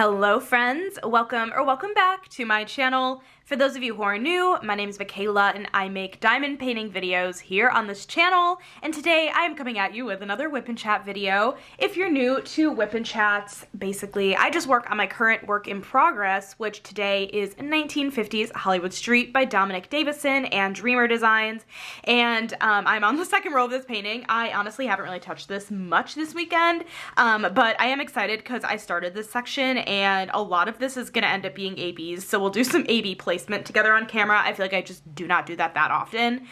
Hello friends, welcome back to my channel. For those of you who are new, my name is Michaela and I make diamond painting videos here on this channel, and today I am coming at you with another Whip and Chat video. If you're new to Whip and Chats, basically I just work on my current work in progress, which today is 1950s Hollywood Street by Dominic Davison and Dreamer Designs, and I'm on the second row of this painting. I honestly haven't really touched this much this weekend, but I am excited because I started this section and a lot of this is going to end up being ABs, so we'll do some AB placement together on camera. I feel like I just do not do that often.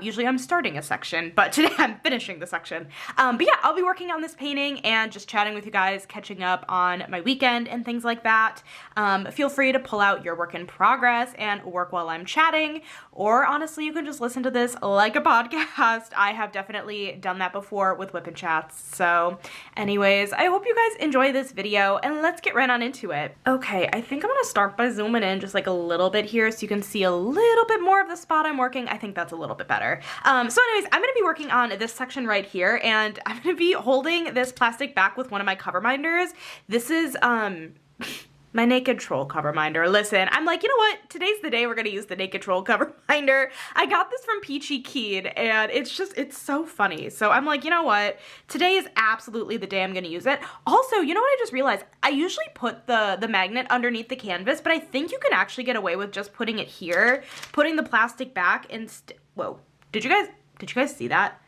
Usually I'm starting a section, but today I'm finishing the section. But yeah, I'll be working on this painting and just chatting with you guys, catching up on my weekend and things like that. Feel free to pull out your work in progress and work while I'm chatting, or honestly, you can just listen to this like a podcast. I have definitely done that before with Whip and Chats. So anyways, I hope you guys enjoy this video and let's get right on into it. Okay, I think I'm gonna start by zooming in just like a little bit here so you can see a little bit more of the spot I'm working. I think that's a little bit better. So anyways, I'm gonna be working on this section right here, and I'm gonna be holding this plastic back with one of my cover minders. This is my Naked Troll cover minder. Listen, I'm like, you know what? Today's the day we're gonna use the Naked Troll cover minder. I got this from Peachy Keen and it's so funny. So I'm like, you know what? Today is absolutely the day I'm gonna use it. Also, you know what I just realized? I usually put the magnet underneath the canvas, but I think you can actually get away with just putting it here, putting the plastic back and whoa. Did you guys see that?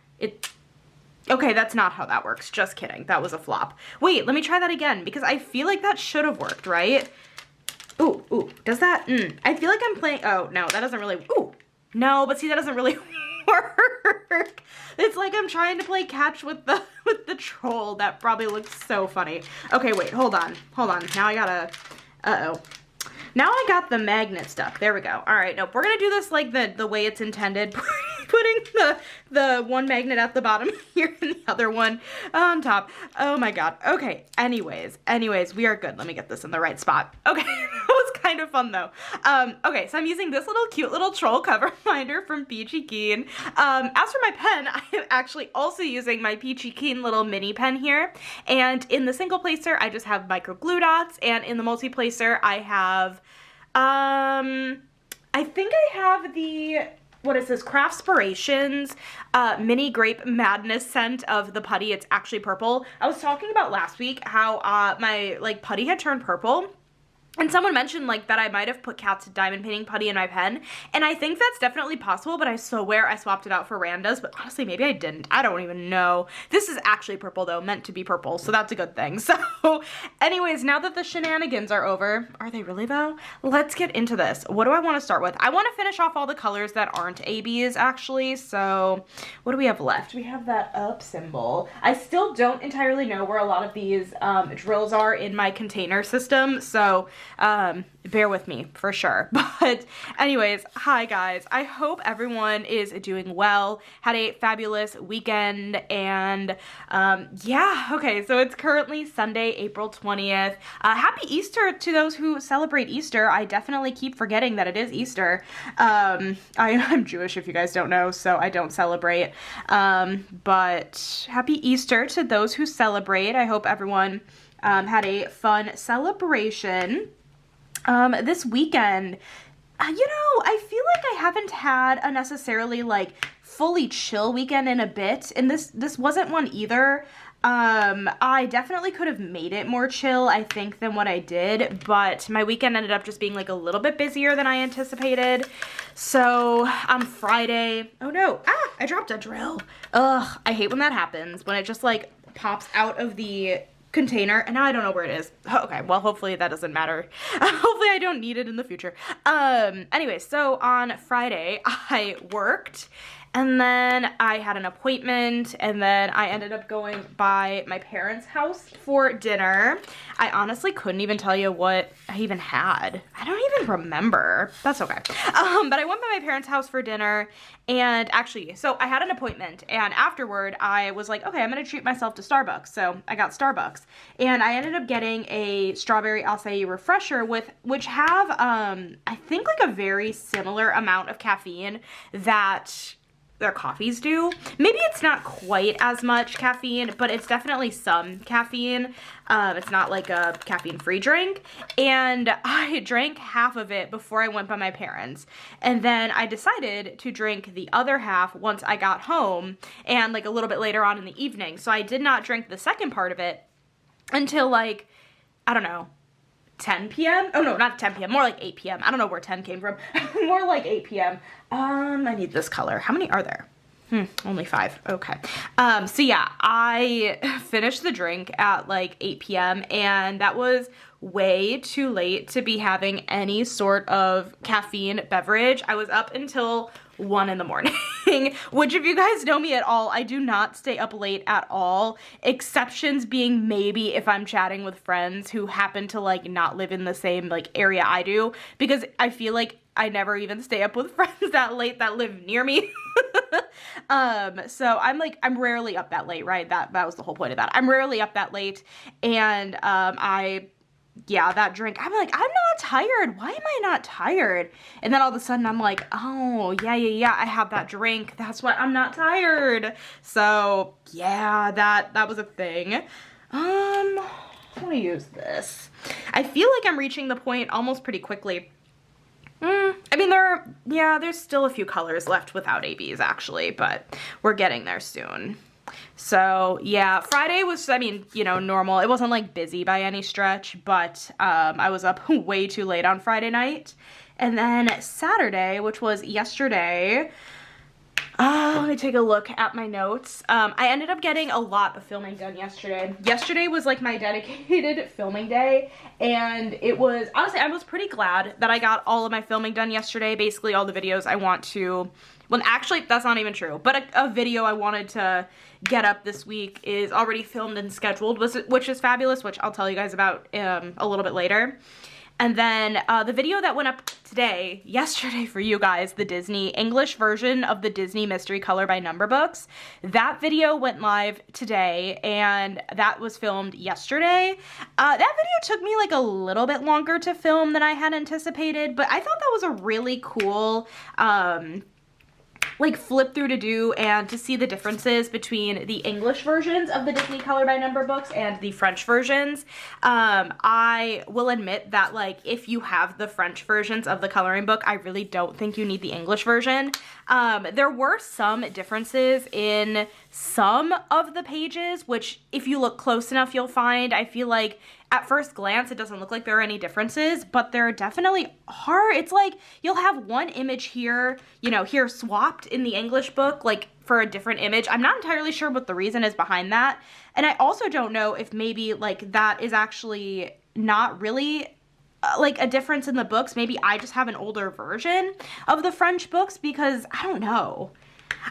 Okay, that's not how that works. Just kidding. That was a flop. Wait, let me try that again because I feel like that should have worked, right? Ooh, does that? I feel like I'm playing, oh, no, that doesn't really, no, but see, that doesn't really work. It's like I'm trying to play catch with the troll. That probably looks so funny. Okay, wait, hold on. Now I gotta, Now I got the magnet stuck. There we go. All right, nope, we're gonna do this like the way it's intended. Putting the one magnet at the bottom here and the other one on top. Oh my god. Okay, anyways, we are good. Let me get this in the right spot. Okay, that was kind of fun though. Okay, so I'm using this cute little troll cover minder from Peachy Keen. As for my pen, I am actually also using my Peachy Keen little mini pen here. And in the single placer, I just have micro glue dots, and in the multi-placer, I have, I think I have the, what is this, Craftspirations mini grape madness scent of the putty. It's actually purple. I was talking about last week how my putty had turned purple. And someone mentioned that I might have put Cat's diamond painting putty in my pen, and I think that's definitely possible, but I swear I swapped it out for Randa's, but honestly maybe I didn't. I don't even know. This is actually purple though, meant to be purple, so that's a good thing. So anyways, now that the shenanigans are over, are they really though? Let's get into this. What do I want to start with? I want to finish off all the colors that aren't ABs actually, so what do we have left? We have that up symbol. I still don't entirely know where a lot of these drills are in my container system, so bear with me for sure. But anyways, hi guys. I hope everyone is doing well, had a fabulous weekend, and yeah, okay, so it's currently Sunday, April 20th. Happy Easter to those who celebrate Easter. I definitely keep forgetting that it is Easter. I'm Jewish if you guys don't know, so I don't celebrate. But happy Easter to those who celebrate. I hope everyone had a fun celebration. This weekend, you know, I feel like I haven't had a necessarily fully chill weekend in a bit, and this wasn't one either. I definitely could have made it more chill, I think, than what I did, but my weekend ended up just being a little bit busier than I anticipated. So on Friday, oh no, I dropped a drill. Ugh, I hate when that happens, when it just pops out of the container, and now I don't know where it is. Okay, well, hopefully that doesn't matter. Hopefully I don't need it in the future. Anyway, so on Friday I worked, and then I had an appointment, and then I ended up going by my parents' house for dinner. I honestly couldn't even tell you what I even had. I don't even remember. That's okay. But I went by my parents' house for dinner, and actually, so I had an appointment, and afterward, I was like, okay, I'm gonna treat myself to Starbucks. So I got Starbucks, and I ended up getting a strawberry acai refresher which have, I think a very similar amount of caffeine that their coffees do. Maybe it's not quite as much caffeine, but it's definitely some caffeine. It's not like a caffeine-free drink. And I drank half of it before I went by my parents. And then I decided to drink the other half once I got home and like a little bit later on in the evening. So I did not drink the second part of it until like, I don't know, 10 p.m. Oh no, not 10 p.m. More like 8 p.m. I don't know where 10 came from. More like 8 p.m. I need this color. How many are there? Only 5. Okay. So yeah, I finished the drink at like 8 p.m. and that was way too late to be having any sort of caffeine beverage. I was up until 1 in the morning, which if you guys know me at all, I do not stay up late at all. Exceptions being maybe if I'm chatting with friends who happen to like not live in the same like area I do, because I feel like I never even stay up with friends that late that live near me. So I'm rarely up that late, right? That was the whole point of that. I'm rarely up that late, and that drink, I'm like, I'm not tired. Why am I not tired? And then all of a sudden I'm like, oh, yeah, I have that drink. That's why I'm not tired. So yeah, that was a thing. I want to use this. I feel like I'm reaching the point almost pretty quickly. I mean, there's still a few colors left without ABs actually, but we're getting there soon. So yeah, Friday was, I mean, you know, normal. It wasn't like busy by any stretch, but I was up way too late on Friday night. And then Saturday, which was yesterday, let me take a look at my notes. I ended up getting a lot of filming done yesterday. Yesterday was like my dedicated filming day, and it was, honestly, I was pretty glad that I got all of my filming done yesterday. Basically all the videos I want to, well, actually, that's not even true, but a video I wanted to get up this week is already filmed and scheduled, which is fabulous, which I'll tell you guys about a little bit later. And then the video that went up yesterday for you guys, the Disney English version of the Disney Mystery Color by Number books, that video went live today, and that was filmed yesterday. That video took me like a little bit longer to film than I had anticipated, but I thought that was a really cool like flip through to do, and to see the differences between the English versions of the Disney Color by Number books and the French versions. I will admit that like if you have the French versions of the coloring book, I really don't think you need the English version. There were some differences in some of the pages, which if you look close enough you'll find. I feel like at first glance it doesn't look like there are any differences, but there definitely are. It's like you'll have one image here, you know, here swapped in the English book like for a different image. I'm not entirely sure what the reason is behind that, and I also don't know if maybe like that is actually not really like a difference in the books. Maybe I just have an older version of the French books, because I don't know.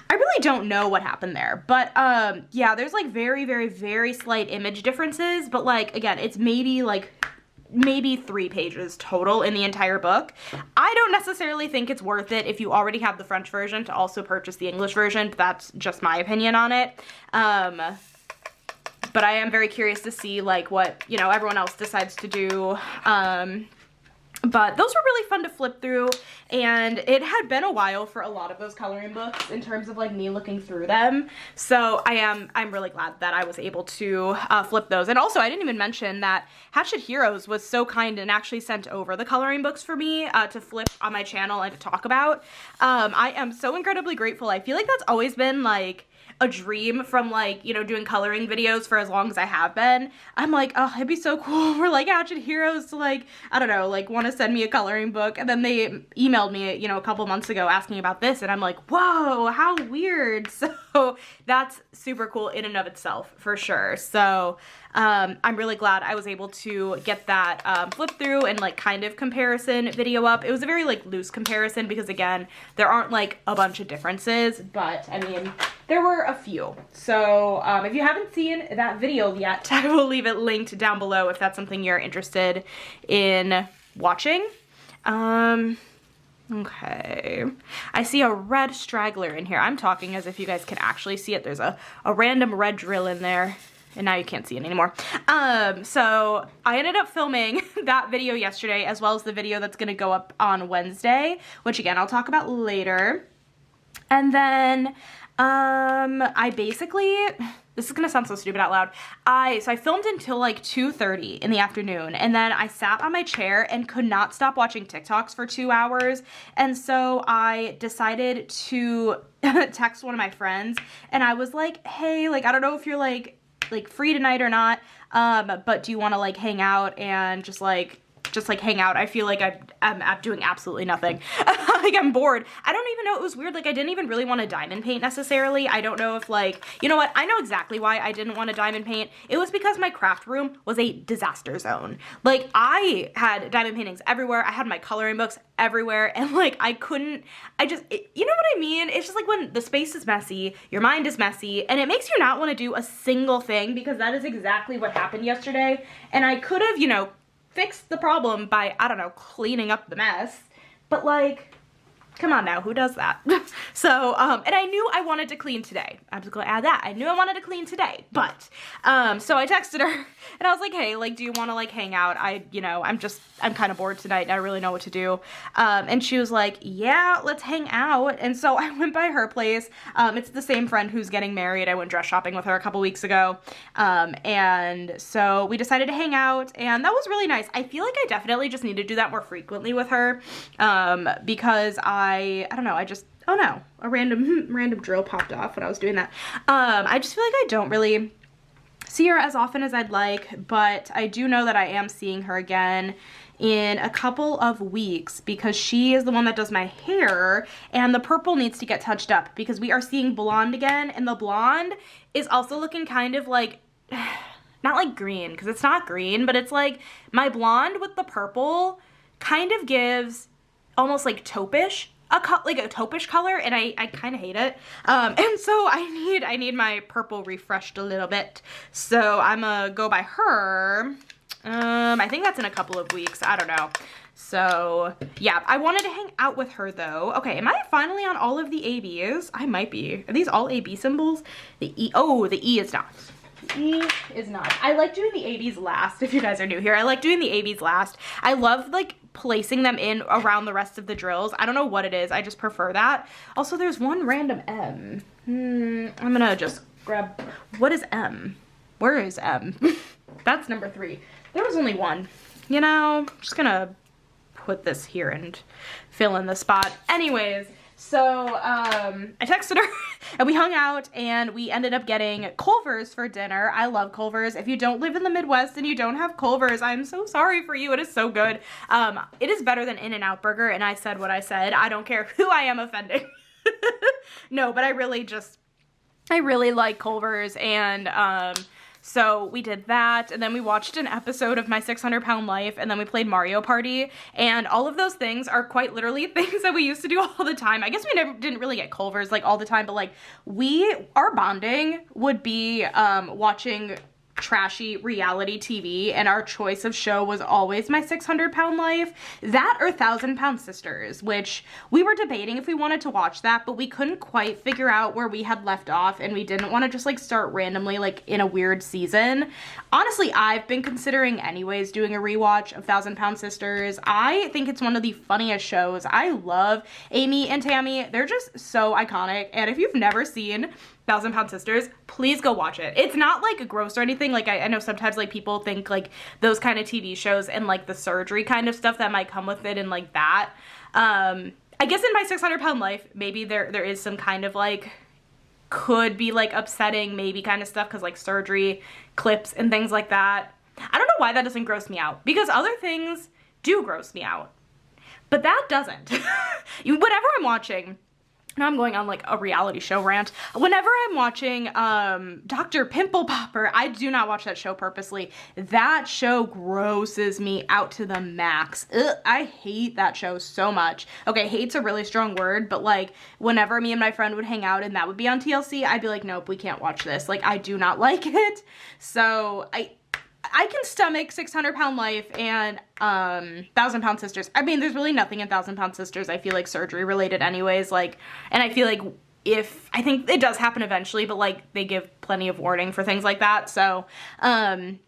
I really don't know what happened there, but yeah, there's like very, very, very slight image differences, but like, again, it's maybe 3 pages total in the entire book. I don't necessarily think it's worth it if you already have the French version to also purchase the English version, but that's just my opinion on it. But I am very curious to see like what, you know, everyone else decides to do. But those were really fun to flip through, and it had been a while for a lot of those coloring books in terms of like me looking through them. So I'm really glad that I was able to flip those. And also I didn't even mention that Hatchet Heroes was so kind and actually sent over the coloring books for me to flip on my channel and to talk about. I am so incredibly grateful. I feel like that's always been like a dream from like, you know, doing coloring videos for as long as I have been. I'm like, oh, it'd be so cool for like Hatchet Heroes to like, I don't know, like want to send me a coloring book. And then they emailed me, you know, a couple months ago asking about this, and I'm like, whoa, how weird. So that's super cool in and of itself for sure. So I'm really glad I was able to get that flip through and like kind of comparison video up. It was a very like loose comparison because again, there aren't like a bunch of differences, but I mean, there were a few. So if you haven't seen that video yet, I will leave it linked down below if that's something you're interested in watching. Okay, I see a red straggler in here. I'm talking as if you guys can actually see it. There's a random red drill in there, and now you can't see it anymore. So I ended up filming that video yesterday, as well as the video that's gonna go up on Wednesday, which again, I'll talk about later. And then, I basically, this is gonna sound so stupid out loud. So I filmed until like 2:30 in the afternoon, and then I sat on my chair and could not stop watching TikToks for 2 hours. And so I decided to text one of my friends, and I was like, hey, like, I don't know if you're like free tonight or not, but do you want to like hang out and just hang out? I feel like I'm doing absolutely nothing. Like, I'm bored. I don't even know, it was weird. Like, I didn't even really want to diamond paint necessarily. I don't know if like, you know what? I know exactly why I didn't want to diamond paint. It was because my craft room was a disaster zone. Like, I had diamond paintings everywhere. I had my coloring books everywhere, and like, you know what I mean? It's just like when the space is messy, your mind is messy, and it makes you not want to do a single thing, because that is exactly what happened yesterday. And I could have, you know, fixed the problem by, I don't know, cleaning up the mess, but like, come on now, who does that? So, and I knew I wanted to clean today. I'm just gonna add that. I knew I wanted to clean today, but, so I texted her, and I was like, hey, like, do you want to like hang out? I'm kind of bored tonight, and I don't really know what to do. And she was like, yeah, let's hang out. And so I went by her place. It's the same friend who's getting married. I went dress shopping with her a couple weeks ago. And so we decided to hang out, and that was really nice. I feel like I definitely just need to do that more frequently with her, because I don't know, oh no, a random drill popped off when I was doing that. I just feel like I don't really see her as often as I'd like, but I do know that I am seeing her again in a couple of weeks, because she is the one that does my hair, and the purple needs to get touched up because we are seeing blonde again, and the blonde is also looking kind of like, not like green, because it's not green, but it's like my blonde with the purple kind of gives almost like taupish, like a taupish color, and I kind of hate it. And so I need my purple refreshed a little bit. So I'm gonna go by her. I think that's in a couple of weeks. I don't know. So yeah, I wanted to hang out with her though. Okay, am I finally on all of the ABs? I might be. Are these all AB symbols? The E, oh, the E is not. E is not. I like doing the ABs last, if you guys are new here. I like doing the ABs last. I love like placing them in around the rest of the drills. I don't know what it is. I just prefer that. Also, there's one random M. I'm gonna just grab, what is M? Where is M? That's number 3. There was only one. You know, I'm just gonna put this here and fill in the spot. Anyways, so I texted her and we hung out, and we ended up getting Culver's for dinner. I love Culver's. If you don't live in the Midwest and you don't have Culver's, I'm so sorry for you. It is so good. It is better than In-N-Out Burger, and I said what I said. I don't care who I am offending. No, but I really like Culver's, and so we did that, and then we watched an episode of My 600-Pound Life, and then we played Mario Party, and all of those things are quite literally things that we used to do all the time. I guess we didn't really get Culver's like all the time, but like our bonding would be watching trashy reality TV, and our choice of show was always My 600-Pound Life. That or 1,000-Pound Sisters, which we were debating if we wanted to watch that, but we couldn't quite figure out where we had left off, and we didn't want to just like start randomly like in a weird season. Honestly, I've been considering anyways doing a rewatch of 1,000-Pound Sisters. I think it's one of the funniest shows. I love Amy and Tammy. They're just so iconic, and if you've never seen 1,000-Pound Sisters, please go watch it. It's not like gross or anything. Like I know sometimes like people think like those kind of TV shows and like the surgery kind of stuff that might come with it and like that. I guess in My 600-Pound Life, maybe there is some kind of like, could be like upsetting maybe kind of stuff, because like surgery clips and things like that. I don't know why that doesn't gross me out, because other things do gross me out, but that doesn't. Whenever I'm watching, now I'm going on like a reality show rant. Whenever I'm watching Dr. Pimple Popper, I do not watch that show purposely. That show grosses me out to the max. Ugh, I hate that show so much. Okay, hate's a really strong word, but like whenever me and my friend would hang out and that would be on TLC, I'd be like, nope, we can't watch this. Like, I do not like it. So I can stomach 600-Pound Life and 1,000-Pound Sisters. I mean, there's really nothing in 1,000-Pound Sisters I feel like surgery related anyways, like, and I feel like I think it does happen eventually, but like they give plenty of warning for things like that. So, and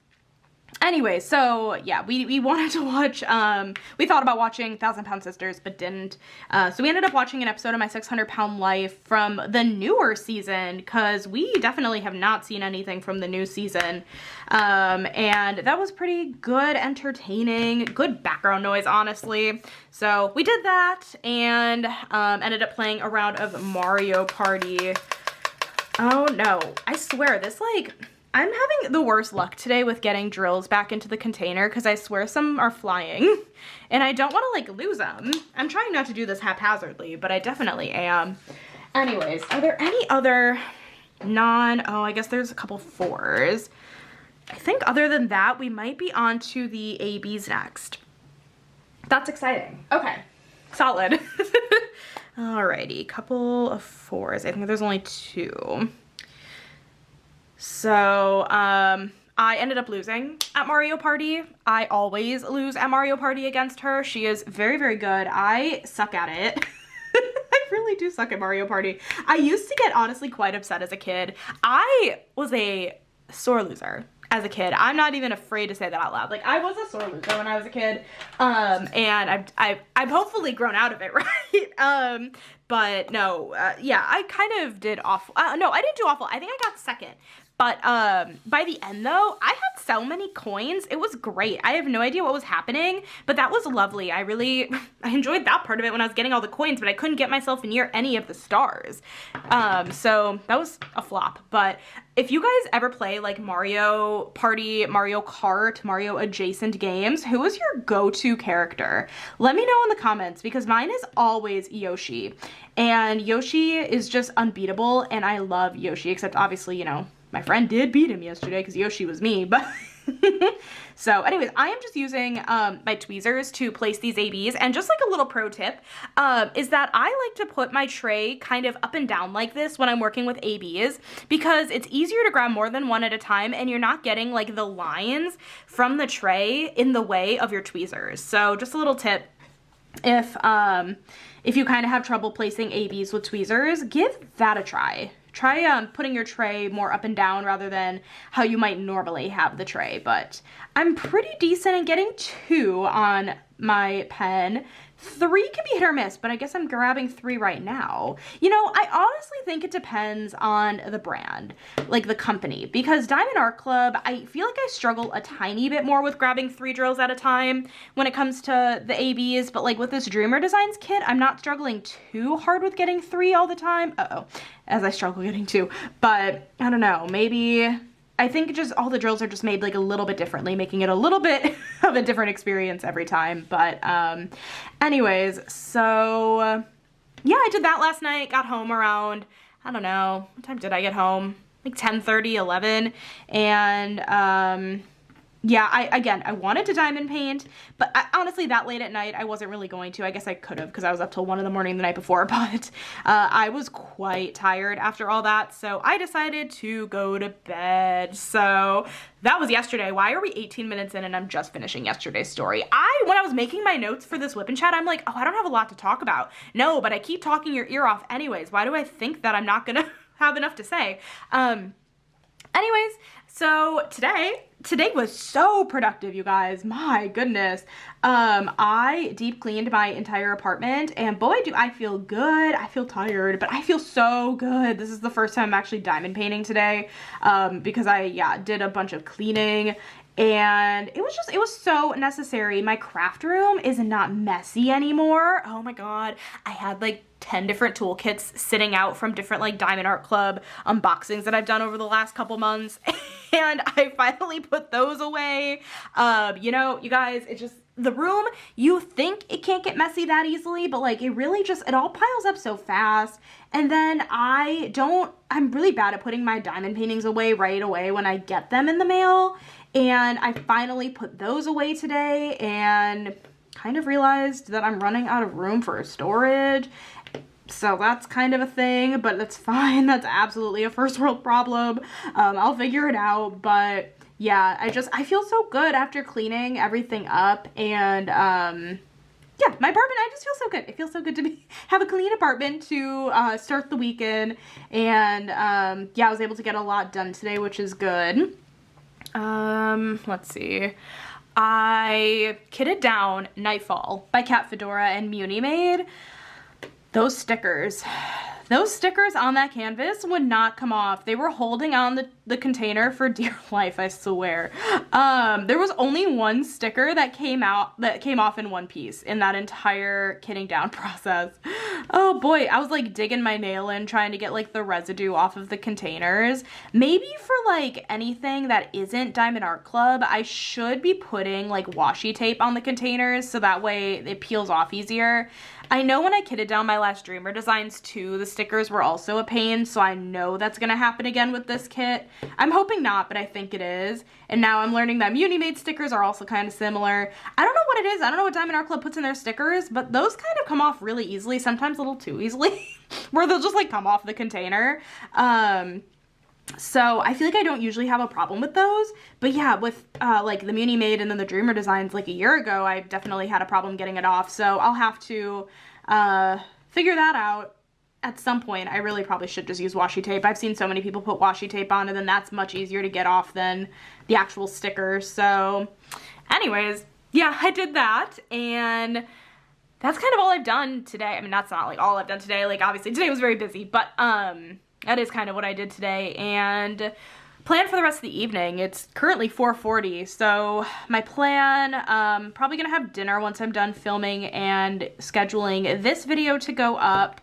Anyway, so yeah, we wanted to watch, we thought about watching 1,000 Pound Sisters, but didn't. So we ended up watching an episode of My 600 Pound Life from the newer season, because we definitely have not seen anything from the new season. And that was pretty good, entertaining, good background noise, honestly. So we did that, and ended up playing a round of Mario Party. Oh no, I swear, this I'm having the worst luck today with getting drills back into the container, because I swear some are flying and I don't want to lose them. I'm trying not to do this haphazardly, but I definitely am. Anyways, are there any other oh, I guess there's a couple 4s. I think other than that, we might be on to the ABs next. That's exciting. Okay, solid. Alrighty, couple of 4s. I think there's only 2. So, I ended up losing at Mario Party. I always lose at Mario Party against her. She is very, very good. I suck at it. I really do suck at Mario Party. I used to get honestly quite upset as a kid. I was a sore loser as a kid. I'm not even afraid to say that out loud. I was a sore loser when I was a kid. And I've hopefully grown out of it, right? But no, yeah, I kind of did awful. No, I didn't do awful. I think I got second. But by the end, though, I had so many coins. It was great. I have no idea what was happening, but that was lovely. I enjoyed that part of it when I was getting all the coins, but I couldn't get myself near any of the stars. So that was a flop. But if you guys ever play Mario Party, Mario Kart, Mario adjacent games, who is your go-to character? Let me know in the comments, because mine is always Yoshi. And Yoshi is just unbeatable, and I love Yoshi, except obviously, my friend did beat him yesterday because Yoshi was me, but so anyways, I am just using my tweezers to place these ABs, and just a little pro tip is that I like to put my tray kind of up and down like this when I'm working with ABs, because it's easier to grab more than one at a time, and you're not getting the lines from the tray in the way of your tweezers. So just a little tip. If you kind of have trouble placing ABs with tweezers, give that a try. Try putting your tray more up and down rather than how you might normally have the tray. But I'm pretty decent at getting 2 on my pen. 3 can be hit or miss, but I guess I'm grabbing 3 right now. I honestly think it depends on the brand, the company, because Diamond Art Club, I feel like I struggle a tiny bit more with grabbing 3 drills at a time when it comes to the ABs, but with this Dreamer Designs kit, I'm not struggling too hard with getting 3 all the time. As I struggle getting 2, but I don't know, maybe I think just all the drills are just made a little bit differently, making it a little bit of a different experience every time. But anyways, so yeah, I did that last night. Got home around, I don't know, what time did I get home? 10:30, 11. And yeah, I wanted to diamond paint, but honestly, that late at night, I wasn't really going to. I guess I could have, because I was up till 1 in the morning the night before, but I was quite tired after all that, so I decided to go to bed. So that was yesterday. Why are we 18 minutes in and I'm just finishing yesterday's story? When I was making my notes for this whip and chat, I'm like, oh, I don't have a lot to talk about. No, but I keep talking your ear off anyways. Why do I think that I'm not gonna have enough to say? Anyways, so today was so productive, you guys. My goodness. I deep cleaned my entire apartment, and boy, do I feel good. I feel tired, but I feel so good. This is the first time I'm actually diamond painting today, because I did a bunch of cleaning, and it was so necessary. My craft room is not messy anymore. Oh my god. I had 10 different toolkits sitting out from different Diamond Art Club unboxings that I've done over the last couple months, and I finally put those away. You guys, it's just the room, you think it can't get messy that easily, but it really it all piles up so fast. And then I'm really bad at putting my diamond paintings away right away when I get them in the mail. And I finally put those away today and kind of realized that I'm running out of room for storage. So that's kind of a thing, but that's fine. That's absolutely a first world problem. I'll figure it out. But yeah, I feel so good after cleaning everything up. And yeah, my apartment, I just feel so good. It feels so good to have a clean apartment to start the weekend. And yeah, I was able to get a lot done today, which is good. Let's see. I kitted down Nightfall by Cat Fedora and Muni made. Those stickers on that canvas would not come off. They were holding on the container for dear life, I swear. There was only one sticker that came off in one piece in that entire kitting down process. Oh boy, I was like digging my nail in trying to get like the residue off of the containers. Maybe for like anything that isn't Diamond Art Club, I should be putting like washi tape on the containers so that way it peels off easier. I know when I kitted down my last Dreamer designs too, the stickers were also a pain, so I know that's gonna happen again with this kit. I'm hoping not, but I think it is. And now I'm learning that Muni made stickers are also kind of similar. I don't know what it is. I don't know what Diamond Art Club puts in their stickers, but those kind of come off really easily, sometimes a little too easily, where they'll just like come off the container. So I feel like I don't usually have a problem with those, but yeah, with like the Muni made and then the Dreamer designs like a year ago, I definitely had a problem getting it off. So I'll have to figure that out at some point. I really probably should just use washi tape. I've seen so many people put washi tape on and then that's much easier to get off than the actual sticker. So anyways, yeah, I did that and that's kind of all I've done today. I mean, that's not like all I've done today. Like obviously today was very busy, but that is kind of what I did today and plan for the rest of the evening. It's currently 4:40, so my plan, probably gonna have dinner once I'm done filming and scheduling this video to go up.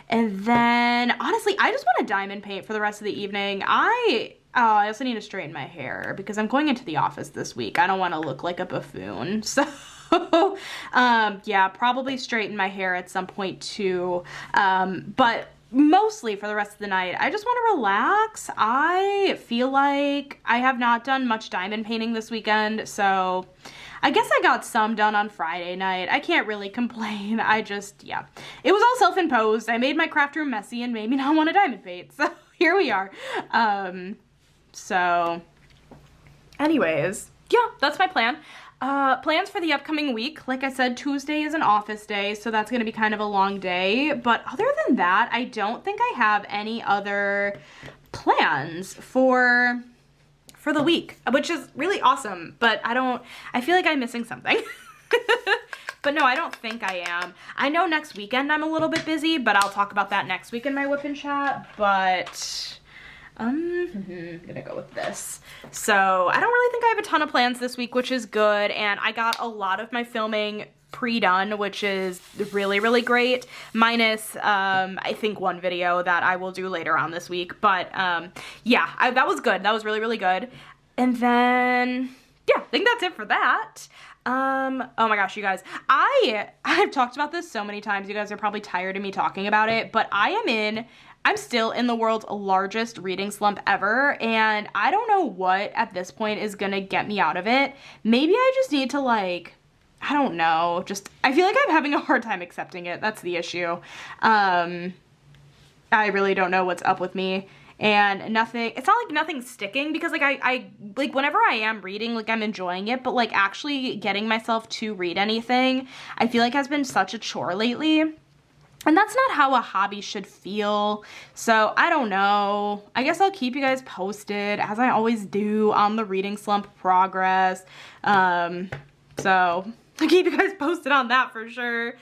And then, honestly, I just want to diamond paint for the rest of the evening. I also need to straighten my hair because I'm going into the office this week. I don't want to look like a buffoon, so yeah, probably straighten my hair at some point too, but mostly for the rest of the night, I just want to relax. I feel like I have not done much diamond painting this weekend, so I guess I got some done on Friday night. I can't really complain. Yeah. It was all self-imposed. I made my craft room messy and made me not want to diamond paint, so here we are. So anyways, yeah, that's my plan. Plans for the upcoming week. Like I said, Tuesday is an office day, so that's going to be kind of a long day. But other than that, I don't think I have any other plans for the week, which is really awesome. But I feel like I'm missing something. But no, I don't think I am. I know next weekend I'm a little bit busy, but I'll talk about that next week in my whip and chat. But I'm gonna go with this. So I don't really think I have a ton of plans this week, which is good. And I got a lot of my filming pre-done, which is really, really great. Minus, I think one video that I will do later on this week. But yeah, that was good. That was really, really good. And then, yeah, I think that's it for that. Oh my gosh, you guys, I've talked about this so many times. You guys are probably tired of me talking about it, but I'm still in the world's largest reading slump ever, and I don't know what at this point is gonna get me out of it. Maybe I just need to like, I don't know, I feel like I'm having a hard time accepting it. That's the issue. I really don't know what's up with me. And it's not like nothing's sticking because like I like whenever I am reading, like I'm enjoying it, but like actually getting myself to read anything, I feel like has been such a chore lately. And that's not how a hobby should feel. So I don't know. I guess I'll keep you guys posted as I always do on the reading slump progress. So I'll keep you guys posted on that for sure.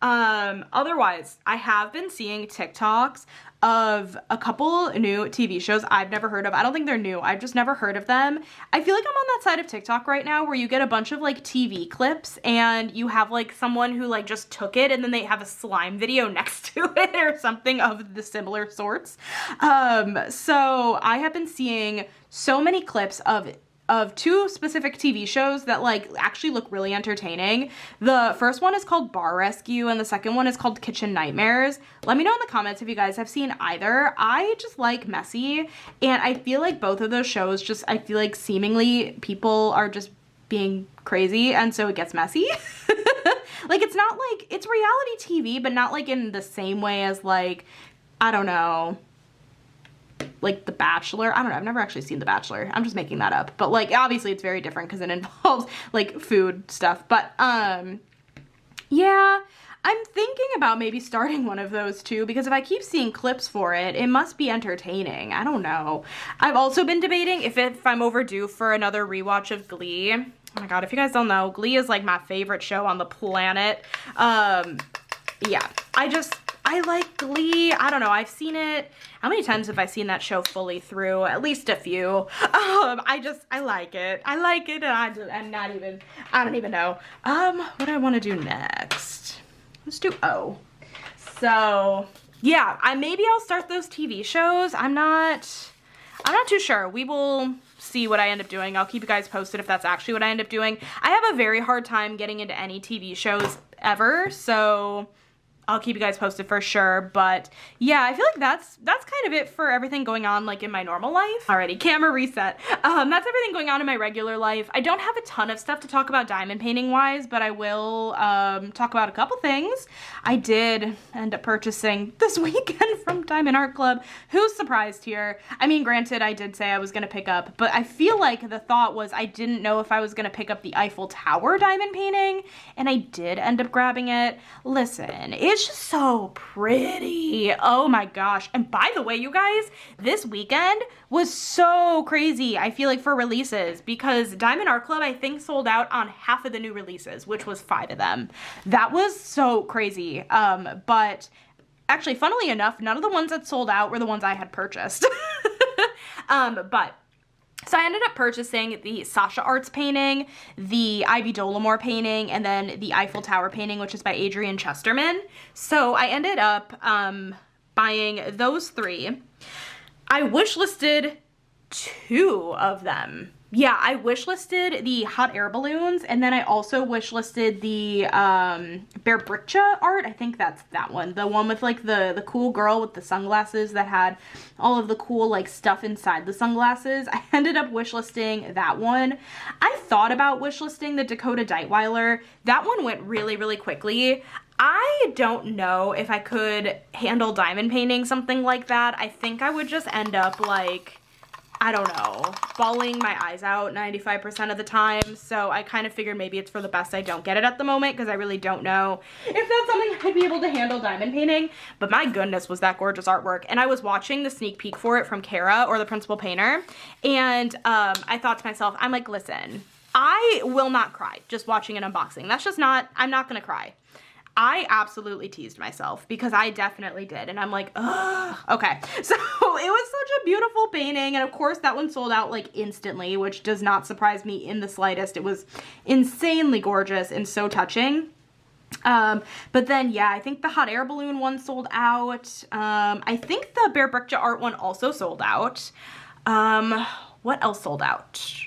Otherwise, I have been seeing TikToks of a couple new TV shows I've never heard of. I don't think they're new. I've just never heard of them. I feel like I'm on that side of TikTok right now where you get a bunch of like TV clips and you have like someone who like just took it and then they have a slime video next to it or something of the similar sorts. So I have been seeing so many clips of two specific TV shows that like actually look really entertaining. The first one is called Bar Rescue and the second one is called Kitchen Nightmares. Let me know in the comments if you guys have seen either. I just like messy and I feel like both of those shows I feel like seemingly people are just being crazy and so it gets messy. Like it's not like, it's reality TV but not like in the same way as like, I don't know, like The Bachelor. I don't know, I've never actually seen The Bachelor. I'm just making that up. But like obviously it's very different because it involves like food stuff. But yeah, I'm thinking about maybe starting one of those too, because if I keep seeing clips for it, it must be entertaining. I don't know. I've also been debating if I'm overdue for another rewatch of Glee. Oh my god, if you guys don't know, Glee is like my favorite show on the planet. Yeah, I like Glee. I don't know, I've seen it. How many times have I seen that show fully through? At least a few. I like it. I like it, and I don't even know. What do I want to do next? Let's do O. So, yeah, maybe I'll start those TV shows. I'm not too sure. We will see what I end up doing. I'll keep you guys posted if that's actually what I end up doing. I have a very hard time getting into any TV shows ever, so I'll keep you guys posted for sure. But yeah, I feel like that's kind of it for everything going on like in my normal life. Alrighty, camera reset. That's everything going on in my regular life. I don't have a ton of stuff to talk about diamond painting wise, but I will talk about a couple things. I did end up purchasing this weekend from Diamond Art Club. Who's surprised here? I mean, granted, I did say I was gonna pick up, but I feel like the thought was I didn't know if I was gonna pick up the Eiffel Tower diamond painting, and I did end up grabbing it. Listen, it's just so pretty. Oh my gosh. And by the way, you guys, this weekend was so crazy, I feel like, for releases, because Diamond Art Club, I think, sold out on half of the new releases, which was 5 of them. That was so crazy. But actually, funnily enough, none of the ones that sold out were the ones I had purchased. So I ended up purchasing the Sasha Arts painting, the Ivy Dolomore painting, and then the Eiffel Tower painting, which is by Adrian Chesterman. So I ended up buying those 3. I wishlisted 2 of them. Yeah, I wishlisted the hot air balloons, and then I also wishlisted the Bear Brickcha art. I think that's that one. The one with like the cool girl with the sunglasses that had all of the cool like stuff inside the sunglasses. I ended up wishlisting that one. I thought about wishlisting the Dakota Deitweiler. That one went really, really quickly. I don't know if I could handle diamond painting something like that. I think I would just end up like, I don't know, bawling my eyes out 95% of the time. So I kind of figured maybe it's for the best I don't get it at the moment, because I really don't know if that's something I'd be able to handle diamond painting. But my goodness, was that gorgeous artwork. And I was watching the sneak peek for it from Kara, or the Principal Painter, and I thought to myself, I'm like, listen, I will not cry just watching an unboxing. That's just not, I'm not gonna cry. I absolutely teased myself, because I definitely did, and I'm like, ugh. Okay, so it was such a beautiful painting, and of course that one sold out like instantly, which does not surprise me in the slightest. It was insanely gorgeous and so touching. But then, yeah, I think the hot air balloon one sold out. I think the Bear Brickcha art one also sold out. What else sold out?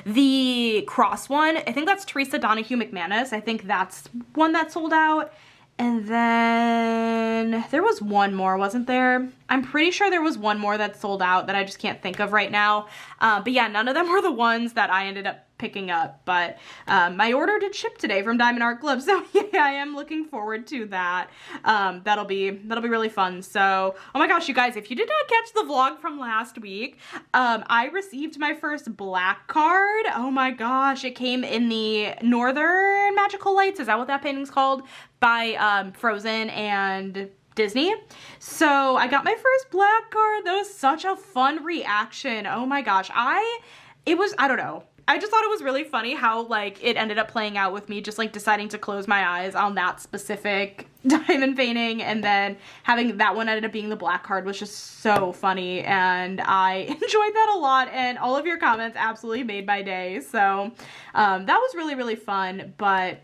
The cross one, I think that's Teresa Donahue McManus. I think that's one that sold out. And then there was one more, wasn't there? I'm pretty sure there was one more that sold out that I just can't think of right now. But yeah, none of them were the ones that I ended up picking up. But my order did ship today from Diamond Art Club, so yeah, I am looking forward to that. That'll be really fun. So, oh my gosh, you guys, if you did not catch the vlog from last week, I received my first black card. Oh my gosh, it came in the Northern Magical Lights, is that what that painting's called? By Frozen and Disney. So I got my first black card. That was such a fun reaction. Oh my gosh. I don't know. I just thought it was really funny how like it ended up playing out with me just like deciding to close my eyes on that specific diamond painting, and then having that one ended up being the black card was just so funny, and I enjoyed that a lot, and all of your comments absolutely made my day. So that was really, really fun. But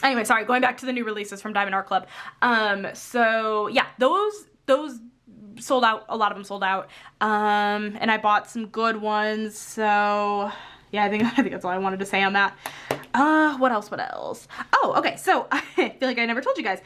anyway, sorry, going back to the new releases from Diamond Art Club. So yeah, those sold out. A lot of them sold out. And I bought some good ones. So yeah, I think that's all I wanted to say on that. What else? Oh, okay, so I feel like I never told you guys.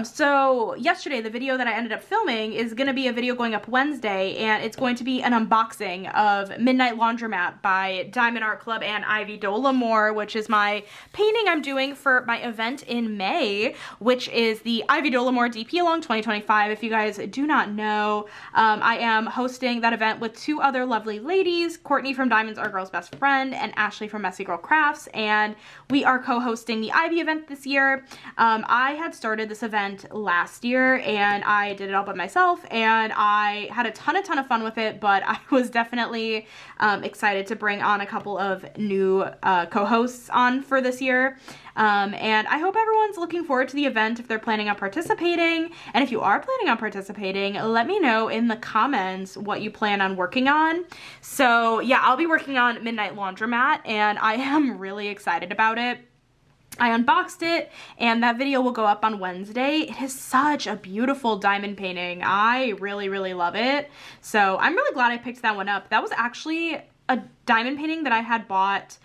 So yesterday, the video that I ended up filming is gonna be a video going up Wednesday, and it's going to be an unboxing of Midnight Laundromat by Diamond Art Club and Ivy Dolomore, which is my painting I'm doing for my event in May, which is the Ivy Dolomore DP Along 2025. If you guys do not know, I am hosting that event with 2 other lovely ladies, Courtney from Diamonds Are Girl's Best Friend, friend and Ashley from Messy Girl Crafts, and we are co-hosting the Ivy event this year. I had started this event last year and I did it all by myself, and I had a ton of fun with it, but I was definitely excited to bring on a couple of new co-hosts on for this year. And I hope everyone's looking forward to the event if they're planning on participating. And if you are planning on participating, let me know in the comments what you plan on working on. So yeah, I'll be working on Midnight Laundromat, and I am really excited about it. I unboxed it, and that video will go up on Wednesday. It is such a beautiful diamond painting. I really love it. So I'm really glad I picked that one up. That was actually a diamond painting that I had bought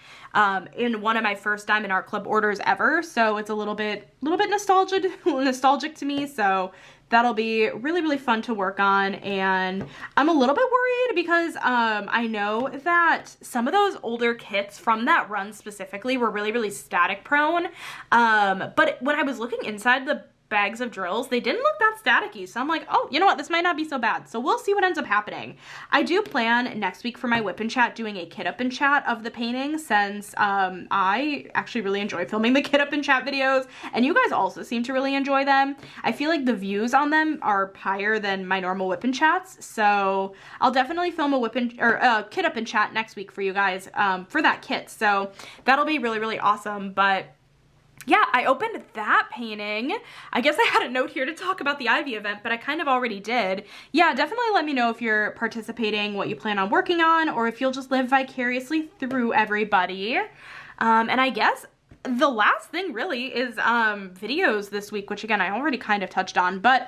in one of my first Diamond Art Club orders ever. So it's a little bit nostalgic to me. So that'll be really fun to work on. And I'm a little bit worried because I know that some of those older kits from that run specifically were really static prone. But when I was looking inside the bags of drills, they didn't look that staticky. So I'm like, oh, you know what? This might not be so bad. So we'll see what ends up happening. I do plan next week for my whip and chat doing a kit up and chat of the painting, since I actually really enjoy filming the kit up and chat videos, and you guys also seem to really enjoy them. I feel like the views on them are higher than my normal whip and chats. So I'll definitely film a kit up and chat next week for you guys for that kit. So that'll be really awesome. But yeah, I opened that painting. I guess I had a note here to talk about the Ivy event, but I kind of already did. Yeah, definitely let me know if you're participating, what you plan on working on, or if you'll just live vicariously through everybody. And I guess the last thing really is videos this week, which again, I already kind of touched on, but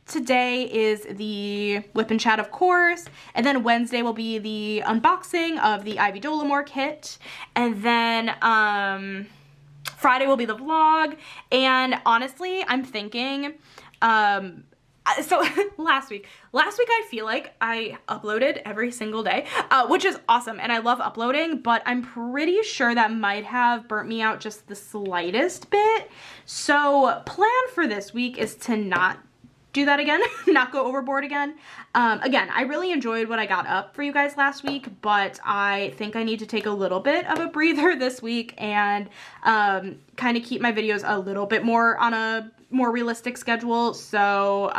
today is the whip and chat, of course, and then Wednesday will be the unboxing of the Ivy Dolomore kit, and then Friday will be the vlog. And honestly, I'm thinking, so last week I feel like I uploaded every single day, which is awesome, and I love uploading, but I'm pretty sure that might have burnt me out just the slightest bit. So plan for this week is to not do that again, not go overboard again. Again, I really enjoyed what I got up for you guys last week, but I think I need to take a little bit of a breather this week and kind of keep my videos a little bit more on a more realistic schedule. So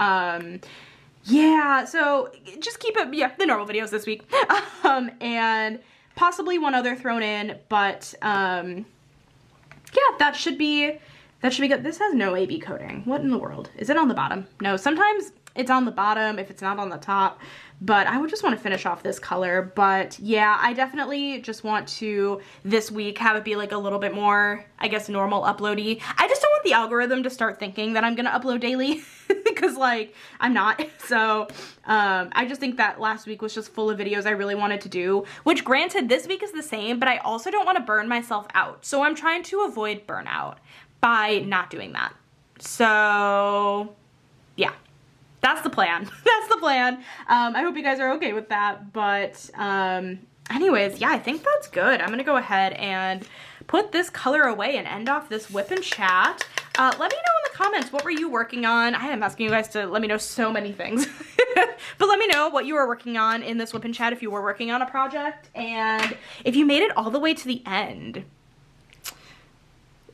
yeah, so just keep it, yeah, the normal videos this week. And possibly one other thrown in, but yeah, that should be good. This has no AB coating. What in the world? Is it on the bottom? No, sometimes it's on the bottom if it's not on the top, but I would just want to finish off this color. But yeah, I definitely just want to this week have it be like a little bit more, I guess, normal uploady. I just don't want the algorithm to start thinking that I'm gonna upload daily because like I'm not. So I just think that last week was just full of videos I really wanted to do, which granted this week is the same, but I also don't want to burn myself out. So I'm trying to avoid burnout by not doing that. So yeah, that's the plan. That's the plan. I hope you guys are okay with that. But anyways, yeah, I think that's good. I'm gonna go ahead and put this color away and end off this whip and chat. Let me know in the comments, what were you working on? I am asking you guys to let me know so many things. But let me know what you were working on in this whip and chat if you were working on a project. And if you made it all the way to the end,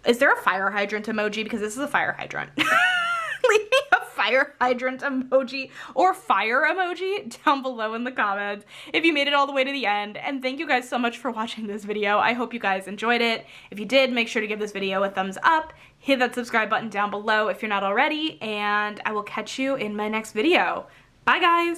is there a fire hydrant emoji? Because this is a fire hydrant. Leave me a fire hydrant emoji or fire emoji down below in the comments if you made it all the way to the end. And thank you guys so much for watching this video. I hope you guys enjoyed it. If you did, make sure to give this video a thumbs up. Hit that subscribe button down below if you're not already. And I will catch you in my next video. Bye, guys.